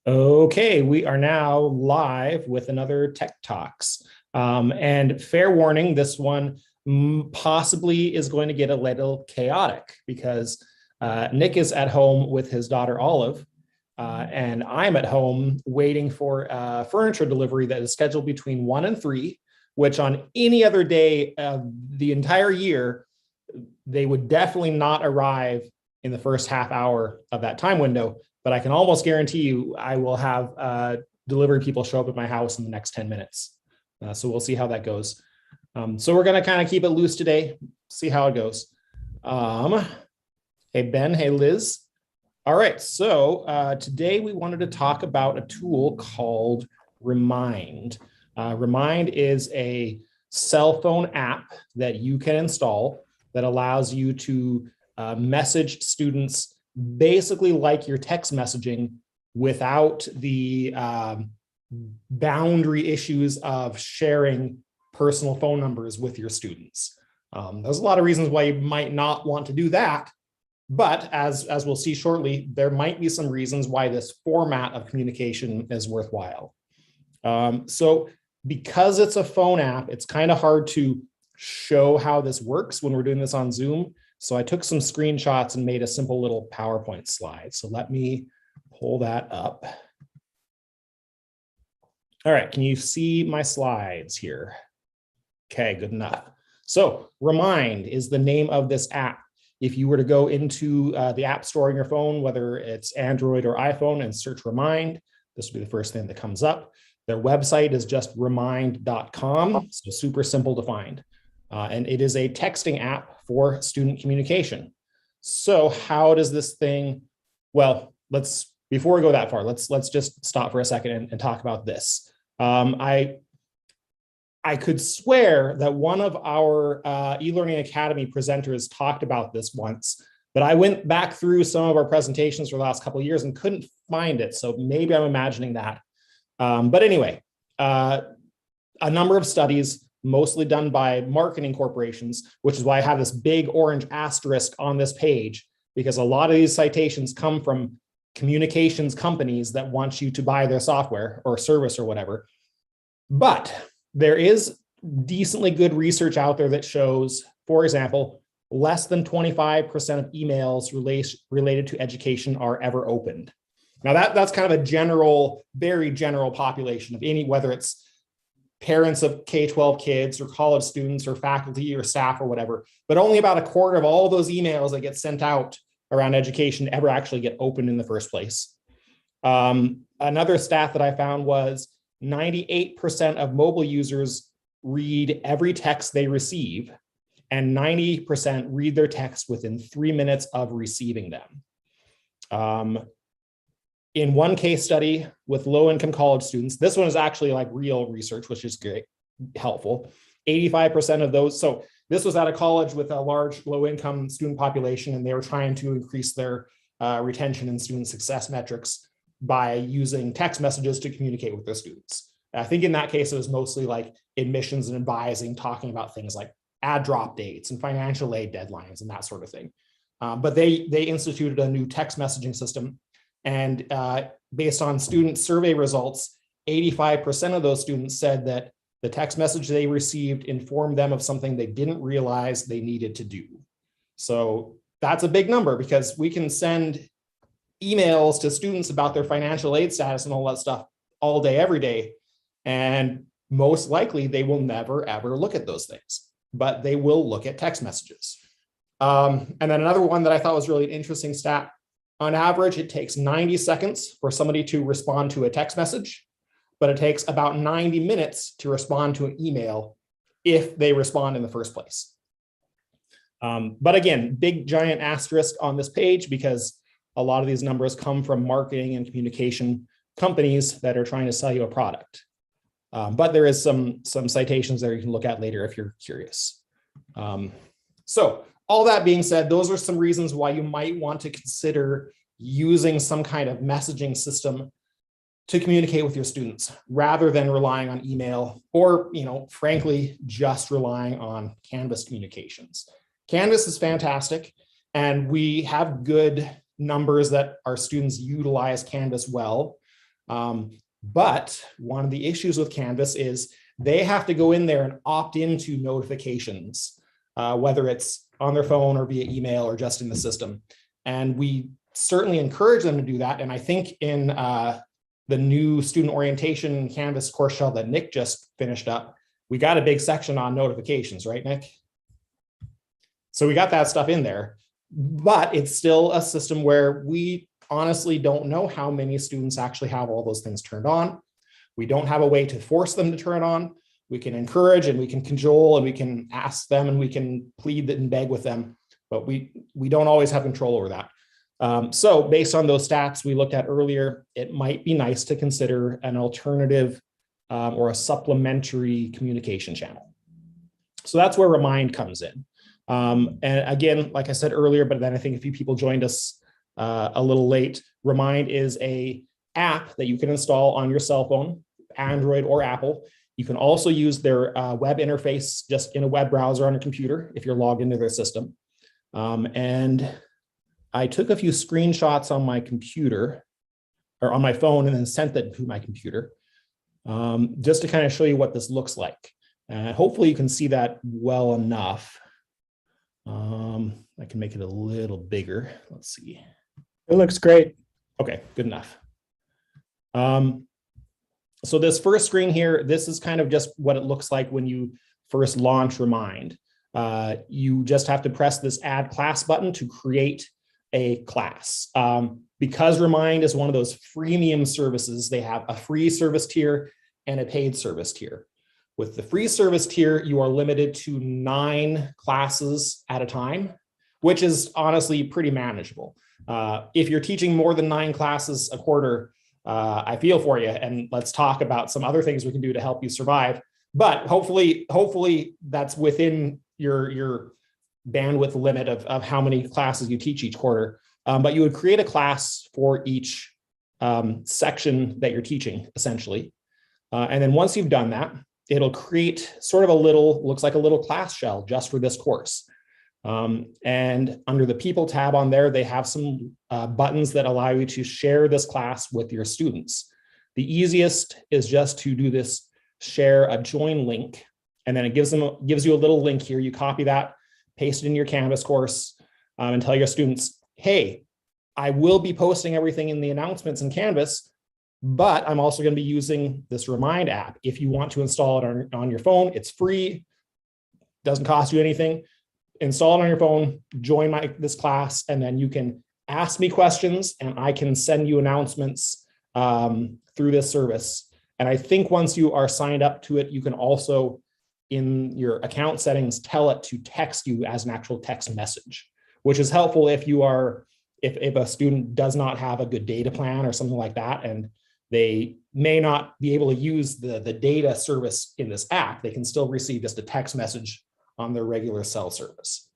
Okay, we are now live with another Tech Talks. And fair warning, this one possibly is going to get a little chaotic because Nick is at home with his daughter Olive, and I'm at home waiting for furniture delivery that is scheduled between 1 and 3, which on any other day of the entire year, they would definitely not arrive in the first half hour of that time window. But I can almost guarantee you I will have delivery people show up at my house in the next 10 minutes. So we'll see how that goes. So we're going to kind of keep it loose today, see how it goes. Hey, Ben. Hey, Liz. All right. So today we wanted to talk about a tool called Remind. Remind is a cell phone app that you can install that allows you to message students basically like your text messaging without the boundary issues of sharing personal phone numbers with your students. There's a lot of reasons why you might not want to do that, but as we'll see shortly, there might be some reasons why this format of communication is worthwhile. So because it's a phone app, it's kind of hard to show how this works when we're doing this on Zoom. So I took some screenshots and made a simple little PowerPoint slide. So let me pull that up. All right, can you see my slides here? Okay, good enough. So Remind is the name of this app. If you were to go into the app store on your phone, whether it's Android or iPhone, and search Remind, this will be the first thing that comes up. Their website is just remind.com, so super simple to find. And it is a texting app for student communication. So how does this thing, well, before we go that far, let's just stop for a second and talk about this. I could swear that one of our eLearning Academy presenters talked about this once, but I went back through some of our presentations for the last couple of years and couldn't find it. So maybe I'm imagining that. But anyway, a number of studies, mostly done by marketing corporations, which is why I have this big orange asterisk on this page, because a lot of these citations come from communications companies that want you to buy their software or service or whatever. But there is decently good research out there that shows, for example, less than 25% of emails related to education are ever opened. Now that's kind of a general, very general population of any, whether it's parents of K-12 kids or college students or faculty or staff or whatever, but only about a quarter of all those emails that get sent out around education ever actually get opened in the first place. Another stat that I found was 98% of mobile users read every text they receive, and 90% read their text within 3 minutes of receiving them. In one case study with low-income college students, this one is actually like real research, which is great, helpful. 85% of those, so this was at a college with a large low-income student population, and they were trying to increase their retention and student success metrics by using text messages to communicate with their students. I think in that case, it was mostly like admissions and advising, talking about things like add drop dates and financial aid deadlines and that sort of thing. But they instituted a new text messaging system. And based on student survey results, 85% of those students said that the text message they received informed them of something they didn't realize they needed to do. So that's a big number, because we can send emails to students about their financial aid status and all that stuff all day, every day. And most likely they will never, ever look at those things, but they will look at text messages. And then another one that I thought was really an interesting stat: on average, it takes 90 seconds for somebody to respond to a text message, but it takes about 90 minutes to respond to an email if they respond in the first place. But again, big giant asterisk on this page, because a lot of these numbers come from marketing and communication companies that are trying to sell you a product. But there is some citations there you can look at later if you're curious. So all that being said, those are some reasons why you might want to consider using some kind of messaging system to communicate with your students, rather than relying on email or, frankly, just relying on Canvas communications. Canvas is fantastic, and we have good numbers that our students utilize Canvas well. But one of the issues with Canvas is they have to go in there and opt into notifications, whether it's on their phone or via email or just in the system. And we certainly encourage them to do that. And I think in the new student orientation Canvas course shell that Nick just finished up, we got a big section on notifications, right, Nick? So we got that stuff in there, but it's still a system where we honestly don't know how many students actually have all those things turned on. We don't have a way to force them to turn it on. We can encourage and we can cajole and we can ask them and we can plead and beg with them, but we don't always have control over that. So based on those stats we looked at earlier, it might be nice to consider an alternative or a supplementary communication channel. So that's where Remind comes in. And again, like I said earlier, but then I think a few people joined us a little late. Remind is an app that you can install on your cell phone, Android or Apple. You can also use their web interface just in a web browser on your computer if you're logged into their system. And I took a few screenshots on my computer or on my phone and then sent that to my computer just to kind of show you what this looks like. Hopefully you can see that well enough. I can make it a little bigger. Let's see. It looks great. Okay, good enough. So this first screen here, this is kind of just what it looks like when you first launch Remind. You just have to press this add class button to create a class. Because Remind is one of those freemium services, they have a free service tier and a paid service tier. With the free service tier, you are limited to 9 classes at a time, which is honestly pretty manageable. If you're teaching more than 9 classes a quarter, I feel for you, and let's talk about some other things we can do to help you survive. But hopefully that's within your bandwidth limit of how many classes you teach each quarter. But you would create a class for each section that you're teaching, essentially. And then once you've done that, it'll create sort of looks like a little class shell just for this course. And under the People tab on there, they have some buttons that allow you to share this class with your students. The easiest is just to do this share a join link, and then it gives you a little link here. You copy that, paste it in your Canvas course, and tell your students, hey, I will be posting everything in the announcements in Canvas, but I'm also going to be using this Remind app. If you want to install it on your phone, it's free, doesn't cost you anything. Install it on your phone, join this class, and then you can ask me questions and I can send you announcements through this service. And I think once you are signed up to it, you can also, in your account settings, tell it to text you as an actual text message, which is helpful if a student does not have a good data plan or something like that, and they may not be able to use the data service in this app. They can still receive just a text message on their regular cell service.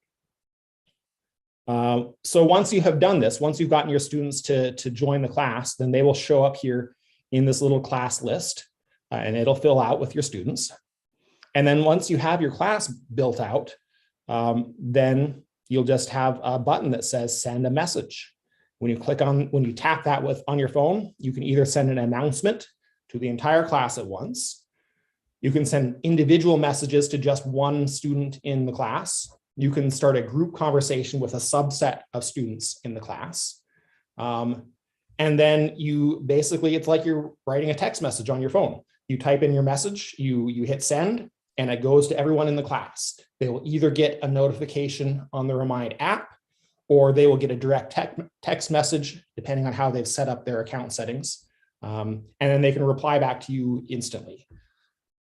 So once you have done this, once you've gotten your students to join the class, then they will show up here in this little class list, and it'll fill out with your students. And then once you have your class built out, then you'll just have a button that says send a message. When you tap that on your phone, you can either send an announcement to the entire class at once. You can send individual messages to just one student in the class. You can start a group conversation with a subset of students in the class. And then it's like you're writing a text message on your phone. You type in your message, you hit send, and it goes to everyone in the class. They will either get a notification on the Remind app, or they will get a direct text message, depending on how they've set up their account settings. And then they can reply back to you instantly.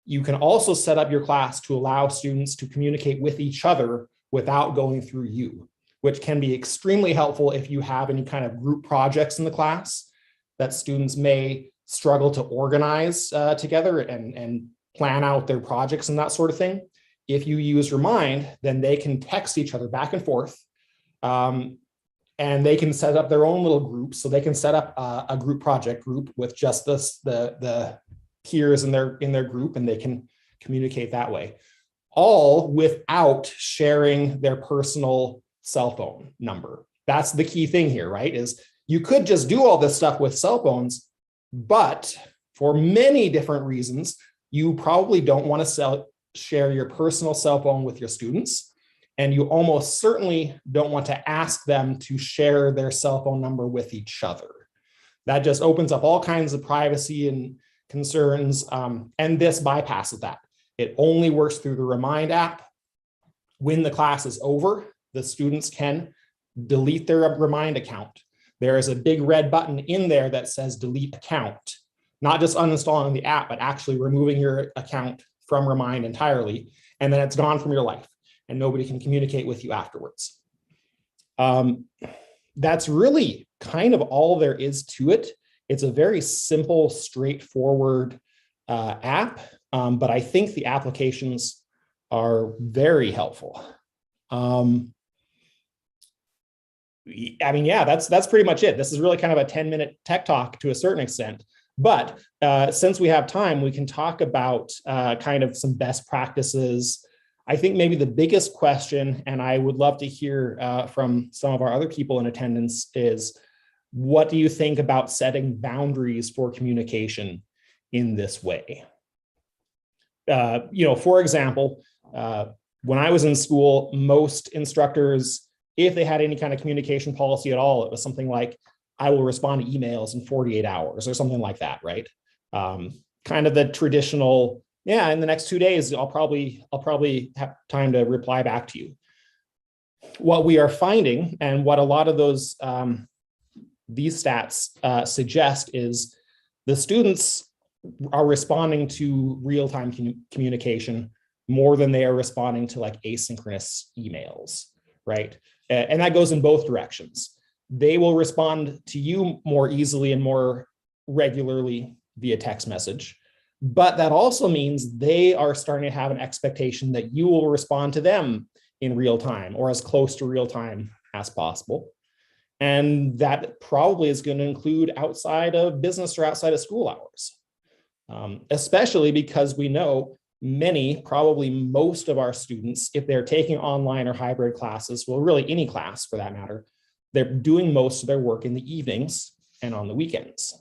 You can also set up your class to allow students to communicate with each other without going through you, which can be extremely helpful if you have any kind of group projects in the class that students may struggle to organize together and plan out their projects and that sort of thing. If you use Remind, then they can text each other back and forth, and they can set up their own little groups. So they can set up a group project group with just the peers in their group, and they can communicate that way, all without sharing their personal cell phone number. That's the key thing here, right? Is you could just do all this stuff with cell phones, But for many different reasons, you probably don't want to share your personal cell phone with your students. And you almost certainly don't want to ask them to share their cell phone number with each other. That just opens up all kinds of privacy and concerns. And this bypasses that. It only works through the Remind app. When the class is over, the students can delete their Remind account. There is a big red button in there that says delete account, not just uninstalling the app, but actually removing your account from Remind entirely. And then it's gone from your life and nobody can communicate with you afterwards. That's really kind of all there is to it. It's a very simple, straightforward app, but I think the applications are very helpful. I mean, yeah, that's pretty much it. This is really kind of a 10-minute tech talk to a certain extent. But since we have time, we can talk about kind of some best practices. I think maybe the biggest question, and I would love to hear from some of our other people in attendance, is what do you think about setting boundaries for communication in this way? For example, when I was in school, most instructors, if they had any kind of communication policy at all, it was something like, I will respond to emails in 48 hours or something like that, right? Kind of the traditional, yeah, in the next 2 days, I'll probably have time to reply back to you. What we are finding, and what a lot of those these stats suggest, is the students are responding to real-time communication more than they are responding to like asynchronous emails, right? And that goes in both directions. They will respond to you more easily and more regularly via text message, but that also means they are starting to have an expectation that you will respond to them in real time or as close to real time as possible. And that probably is going to include outside of business or outside of school hours, especially because we know many, probably most of our students, if they're taking online or hybrid classes, well, really any class for that matter, they're doing most of their work in the evenings and on the weekends.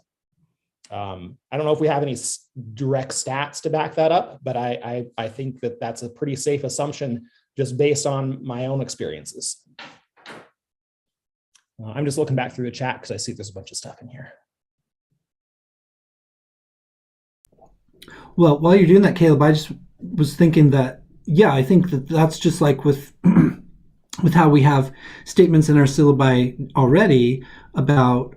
I don't know if we have any direct stats to back that up, but I think that that's a pretty safe assumption just based on my own experiences. I'm just looking back through the chat because I see there's a bunch of stuff in here. Well, while you're doing that, Caleb, I just was thinking that, yeah, I think that that's just like with with how we have statements in our syllabi already about,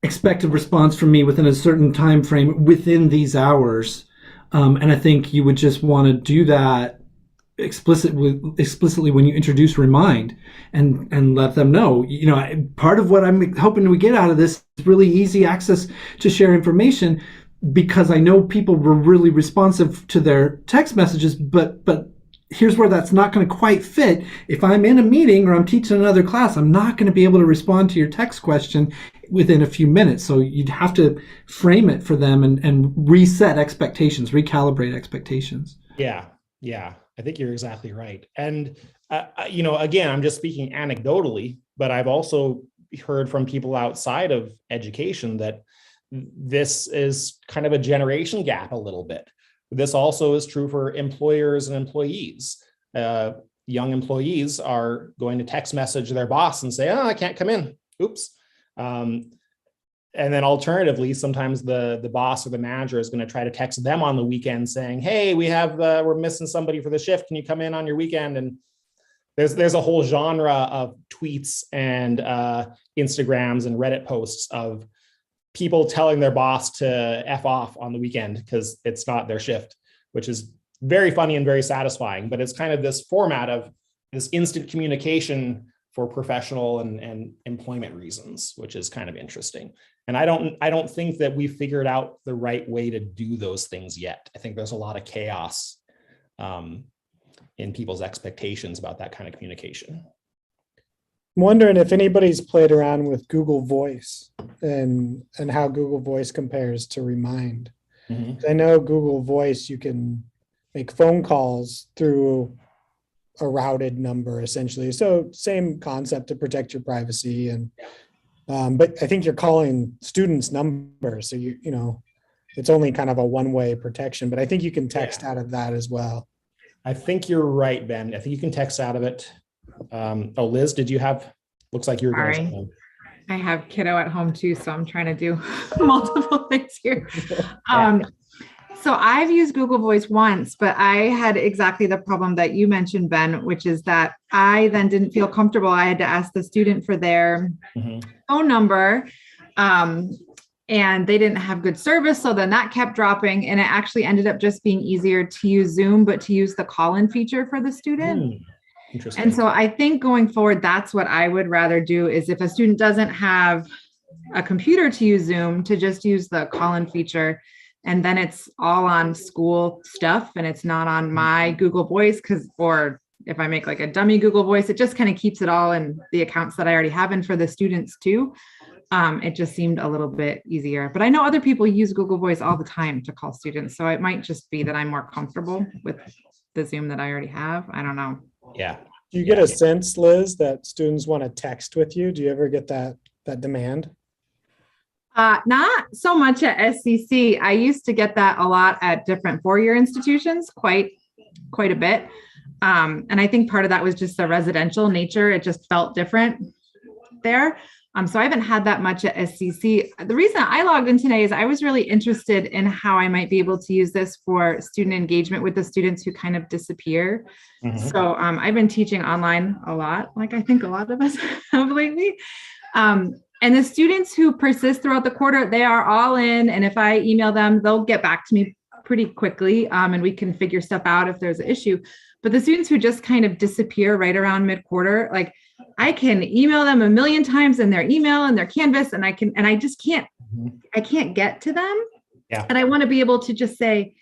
expected response from me within a certain time frame within these hours. And I think you would just want to do that explicitly when you introduce Remind and let them know, part of what I'm hoping we get out of this is really easy access to share information, because I know people were really responsive to their text messages, but here's where that's not going to quite fit. If I'm in a meeting or I'm teaching another class, I'm not going to be able to respond to your text question within a few minutes. So you'd have to frame it for them and reset expectations, recalibrate expectations. Yeah, I think you're exactly right. And, again, I'm just speaking anecdotally, but I've also heard from people outside of education that this is kind of a generation gap a little bit. This also is true for employers and employees. Young employees are going to text message their boss and say, "Oh, I can't come in. Oops." And then alternatively, sometimes the boss or the manager is going to try to text them on the weekend saying, "Hey, we're missing somebody for the shift. Can you come in on your weekend?" And there's a whole genre of tweets and Instagrams and Reddit posts of people telling their boss to F off on the weekend because it's not their shift, which is very funny and very satisfying. But it's kind of this format of this instant communication for professional and employment reasons, which is kind of interesting. And I don't think that we've figured out the right way to do those things yet. I think there's a lot of chaos in people's expectations about that kind of communication. I'm wondering if anybody's played around with Google Voice and how Google Voice compares to Remind. Mm-hmm. I know Google Voice, you can make phone calls through a routed number essentially. So same concept to protect your privacy and But I think you're calling students' numbers, so you know, it's only kind of a one-way protection. But I think you can text out of that as well. I think you're right, Ben. I think you can text out of it. Oh, Liz, did you have? Looks like you're going Sorry. I have kiddo at home too, so I'm trying to do multiple things here. So I've used Google Voice once, but I had exactly the problem that you mentioned, Ben, which is that I then didn't feel comfortable. I had to ask the student for their phone number, and they didn't have good service. So then that kept dropping, and it actually ended up just being easier to use Zoom, but to use the call-in feature for the student. Interesting. And so I think going forward, that's what I would rather do, is if a student doesn't have a computer to use Zoom, to just use the call-in feature. And then it's all on school stuff and it's not on my Google Voice, or if I make like a dummy Google Voice, it just kind of keeps it all in the accounts that I already have in for the students too. It just seemed a little bit easier, but I know other people use Google Voice all the time to call students. So it might just be that I'm more comfortable with the Zoom that I already have. I don't know. Yeah. Do you get a sense, Liz, that students want to text with you? Do you ever get that demand? Not so much at SCC. I used to get that a lot at different four-year institutions, quite a bit. And I think part of that was just the residential nature. It just felt different there. So I haven't had that much at SCC. The reason I logged in today is I was really interested in how I might be able to use this for student engagement with the students who kind of disappear. So I've been teaching online a lot, like I think a lot of us have lately. And the students who persist throughout the quarter, they are all in. And if I email them, they'll get back to me pretty quickly, and we can figure stuff out if there's an issue. But the students who just kind of disappear right around mid-quarter, like I can email them a million times in their email and their Canvas, and I just can't, I can't get to them. Yeah. And I want to be able to just say,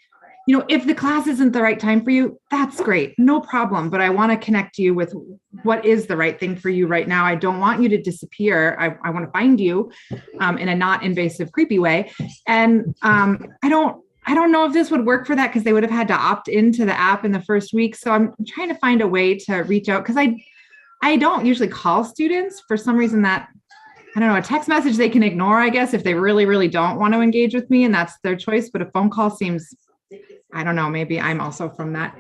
you know, if the class isn't the right time for you, that's great, no problem. But I want to connect you with what is the right thing for you right now. I don't want you to disappear. I want to find you in a not invasive, creepy way. And I don't know if this would work for that, because they would have had to opt into the app in the first week. So I'm trying to find a way to reach out, because I don't usually call students for some reason. That, I don't know, a text message they can ignore, I guess, if they really, really don't want to engage with me, and that's their choice. But a phone call seems, I don't know, maybe I'm also from that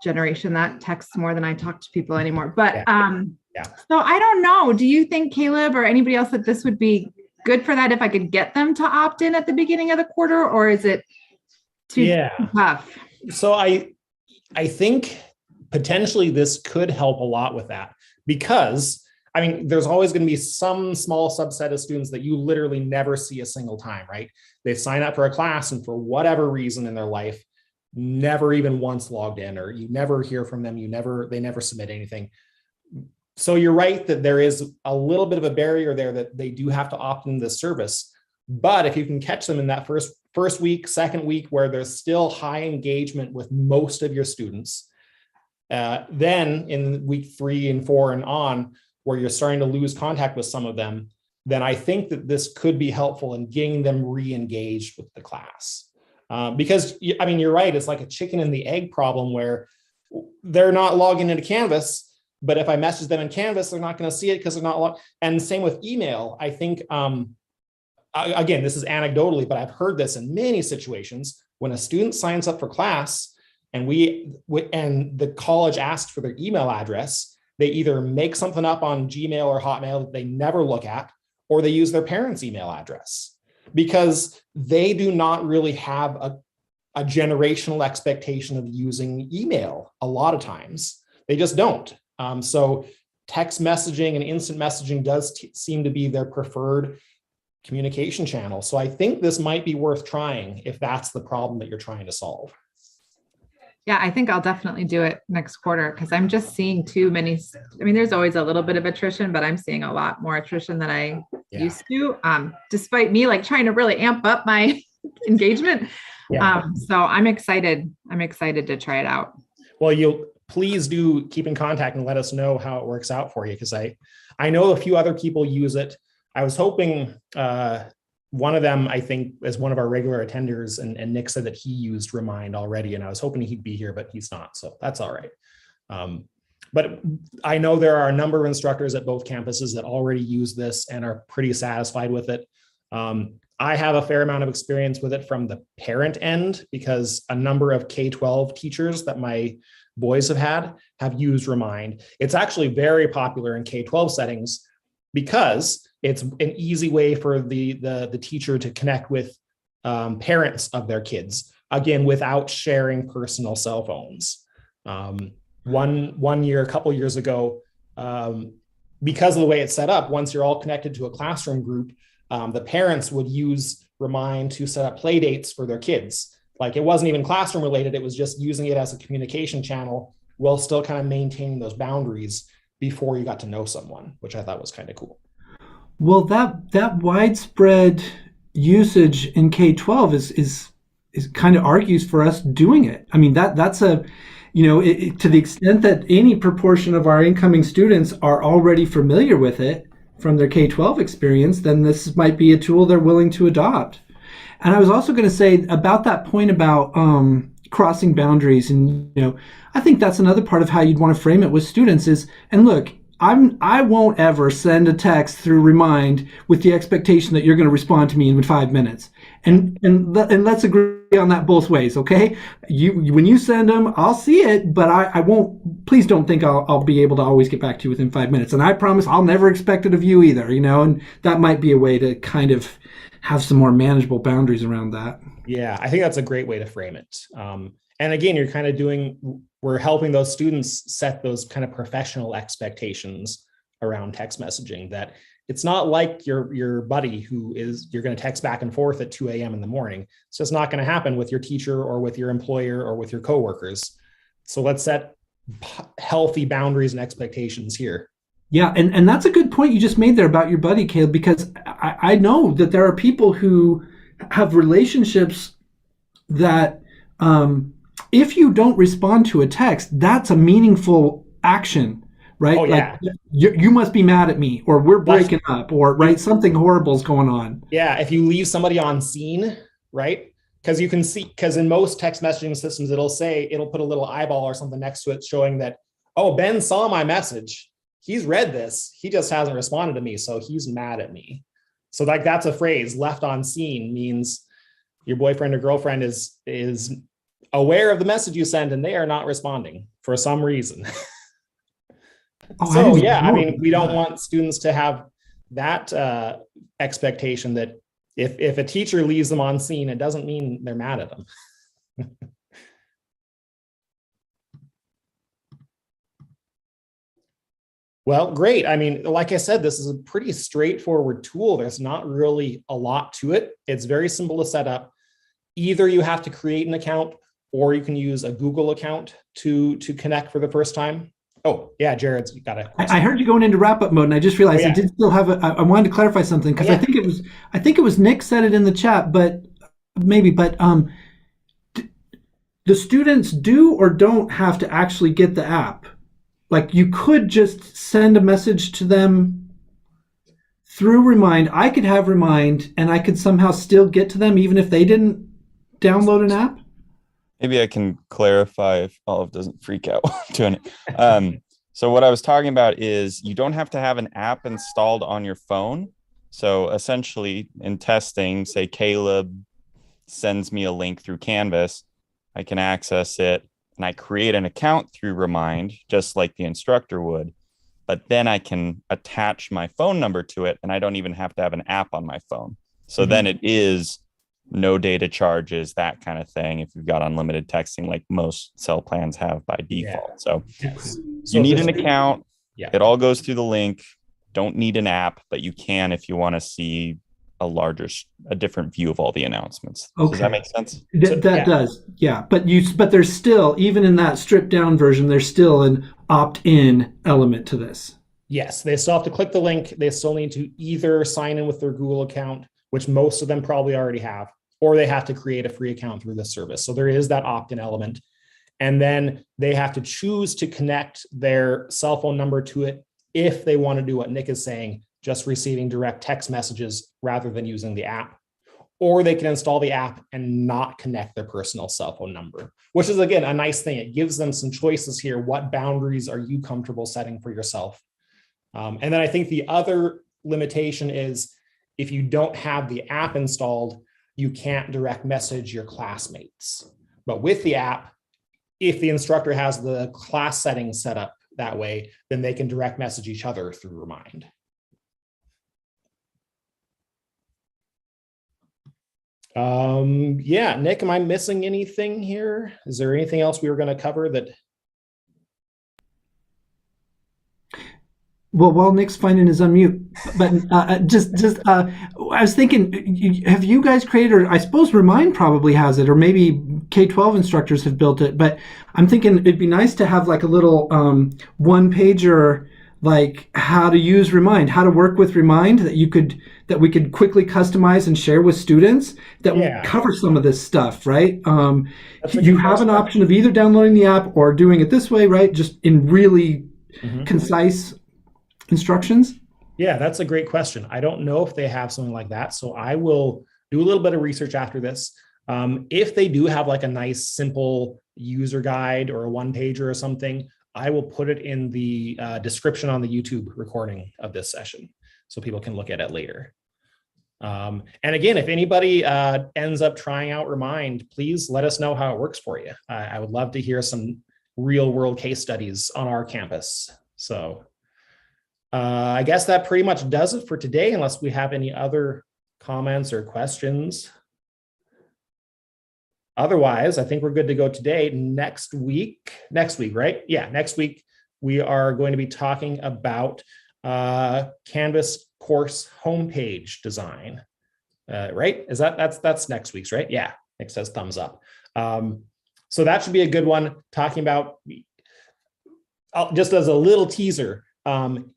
generation that texts more than I talk to people anymore. But so I don't know. Do you think, Caleb, or anybody else, that this would be good for that if I could get them to opt in at the beginning of the quarter, or is it too tough? So I think potentially this could help a lot with that, because I mean, there's always going to be some small subset of students that you literally never see a single time, right? They sign up for a class and for whatever reason in their life, never even once logged in, or you never hear from them. They never submit anything. So you're right that there is a little bit of a barrier there, that they do have to opt into this service. But if you can catch them in that first week, second week, where there's still high engagement with most of your students, then in week 3 and 4 and on, where you're starting to lose contact with some of them, then I think that this could be helpful in getting them re-engaged with the class. Because, I mean, you're right, it's like a chicken and the egg problem, where they're not logging into Canvas, but if I message them in Canvas, they're not going to see it because they're not logged. And same with email. I think, again, this is anecdotally, but I've heard this in many situations. When a student signs up for class and and the college asks for their email address, they either make something up on Gmail or Hotmail that they never look at, or they use their parents' email address, because they do not really have a generational expectation of using email. A lot of times they just don't. So text messaging and instant messaging does seem to be their preferred communication channel. So I think this might be worth trying if that's the problem that you're trying to solve. Yeah, I think I'll definitely do it next quarter, because I'm just seeing too many. I mean, there's always a little bit of attrition, but I'm seeing a lot more attrition than I used to, despite me like trying to really amp up my engagement. So I'm excited. I'm excited to try it out. Well, you'll please do keep in contact and let us know how it works out for you, because I know a few other people use it. I was hoping one of them, I think, is one of our regular attenders, and Nick said that he used Remind already, and I was hoping he'd be here, but he's not, so that's all right. But I know there are a number of instructors at both campuses that already use this and are pretty satisfied with it. I have a fair amount of experience with it from the parent end because a number of K-12 teachers that my boys have used Remind. It's actually very popular in K-12 settings because it's an easy way for the teacher to connect with parents of their kids, again, without sharing personal cell phones. One year, a couple years ago, because of the way it's set up, once you're all connected to a classroom group, the parents would use Remind to set up play dates for their kids. Like, it wasn't even classroom related. It was just using it as a communication channel while still kind of maintaining those boundaries before you got to know someone, which I thought was kind of cool. Well, that widespread usage in K-12 is kind of argues for us doing it. I mean, that's a, to the extent that any proportion of our incoming students are already familiar with it from their K-12 experience, then this might be a tool they're willing to adopt. And I was also going to say about that point about crossing boundaries, and I think that's another part of how you'd want to frame it with students is, and look, I won't ever send a text through Remind with the expectation that you're going to respond to me in 5 minutes. And let's agree on that both ways, okay? When you send them, I'll see it, but I won't. Please don't think I'll be able to always get back to you within 5 minutes. And I promise I'll never expect it of you either. And that might be a way to kind of have some more manageable boundaries around that. Yeah, I think that's a great way to frame it. And again, you're kind of we're helping those students set those kind of professional expectations around text messaging, that it's not like your buddy you're going to text back and forth at 2 a.m. in the morning. It's just not going to happen with your teacher or with your employer or with your coworkers. So let's set healthy boundaries and expectations here. Yeah, and that's a good point you just made there about your buddy, Caleb, because I know that there are people who have relationships that if you don't respond to a text, that's a meaningful action, right? Oh, yeah. Like you must be mad at me, or we're breaking up, or right, something horrible is going on. Yeah, if you leave somebody on scene, right? Because in most text messaging systems, it'll put a little eyeball or something next to it showing that, oh, Ben saw my message. He's read this. He just hasn't responded to me, so he's mad at me. So that's a phrase. Left on scene means your boyfriend or girlfriend is aware of the message you send and they are not responding for some reason. So yeah, I mean, we don't want students to have that expectation that if a teacher leaves them on scene, it doesn't mean they're mad at them. Well, great. I mean, like I said, this is a pretty straightforward tool. There's not really a lot to it. It's very simple to set up. Either you have to create an account or you can use a Google account to connect for the first time. Oh, yeah, Jared's got it. I heard you going into wrap-up mode, and I just realized I did still have I wanted to clarify something, because I think it was Nick said it in the chat, but the students do or don't have to actually get the app. Like, you could just send a message to them through Remind. I could have Remind, and I could somehow still get to them even if they didn't download an app. Maybe I can clarify if Olive doesn't freak out doing it. So what I was talking about is you don't have to have an app installed on your phone. So essentially, in testing, say Caleb sends me a link through Canvas, I can access it, and I create an account through Remind, just like the instructor would. But then I can attach my phone number to it, and I don't even have to have an app on my phone. So then it is no data charges, that kind of thing, if you've got unlimited texting like most cell plans have by default. So you need an account. It all goes through the link. Don't need an app, but you can if you want to see a different view of all the announcements. Okay. Does that make sense? That does. Yeah. But there's still, even in that stripped down version, there's still an opt-in element to this. Yes, they still have to click the link. They still need to either sign in with their Google account, which most of them probably already have, or they have to create a free account through the service. So there is that opt-in element. And then they have to choose to connect their cell phone number to it if they want to do what Nick is saying, just receiving direct text messages rather than using the app. or they can install the app and not connect their personal cell phone number, which is, again, a nice thing. It gives them some choices here. What boundaries are you comfortable setting for yourself? And then I think the other limitation is if you don't have the app installed, you can't direct message your classmates. But with the app, if the instructor has the class settings set up that way, then they can direct message each other through Remind. Yeah, Nick, am I missing anything here? Is there anything else we were going to cover that? Well, while Nick's finding his unmute, but I was thinking, have you guys created, or I suppose Remind probably has it, or maybe K-12 instructors have built it, but I'm thinking it'd be nice to have like a little one pager, like how to use Remind, how to work with Remind that we could quickly customize and share with students that will cover some of this stuff, right? You have an option of either downloading the app or doing it this way, right? Just in really concise instructions? Yeah, that's a great question. I don't know if they have something like that. So I will do a little bit of research after this. If they do have like a nice, simple user guide or a one pager or something, I will put it in the description on the YouTube recording of this session so people can look at it later. And again, if anybody ends up trying out Remind, please let us know how it works for you. I would love to hear some real world case studies on our campus. So I guess that pretty much does it for today, unless we have any other comments or questions. Otherwise, I think we're good to go today. Next week, right? Yeah, next week, we are going to be talking about Canvas course homepage design, right? That's next week's, right? Yeah, Nick says thumbs up. So that should be a good one, talking about, just as a little teaser,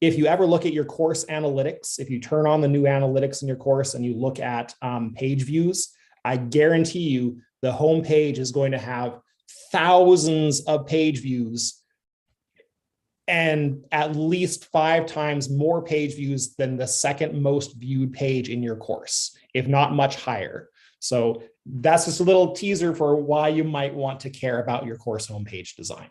if you ever look at your course analytics, if you turn on the new analytics in your course and you look at page views, I guarantee you the home page is going to have thousands of page views and at least 5 times more page views than the second most viewed page in your course, if not much higher. So that's just a little teaser for why you might want to care about your course homepage design.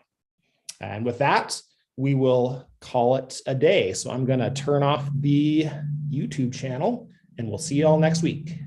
And with that, we will call it a day. So I'm going to turn off the YouTube channel and we'll see you all next week.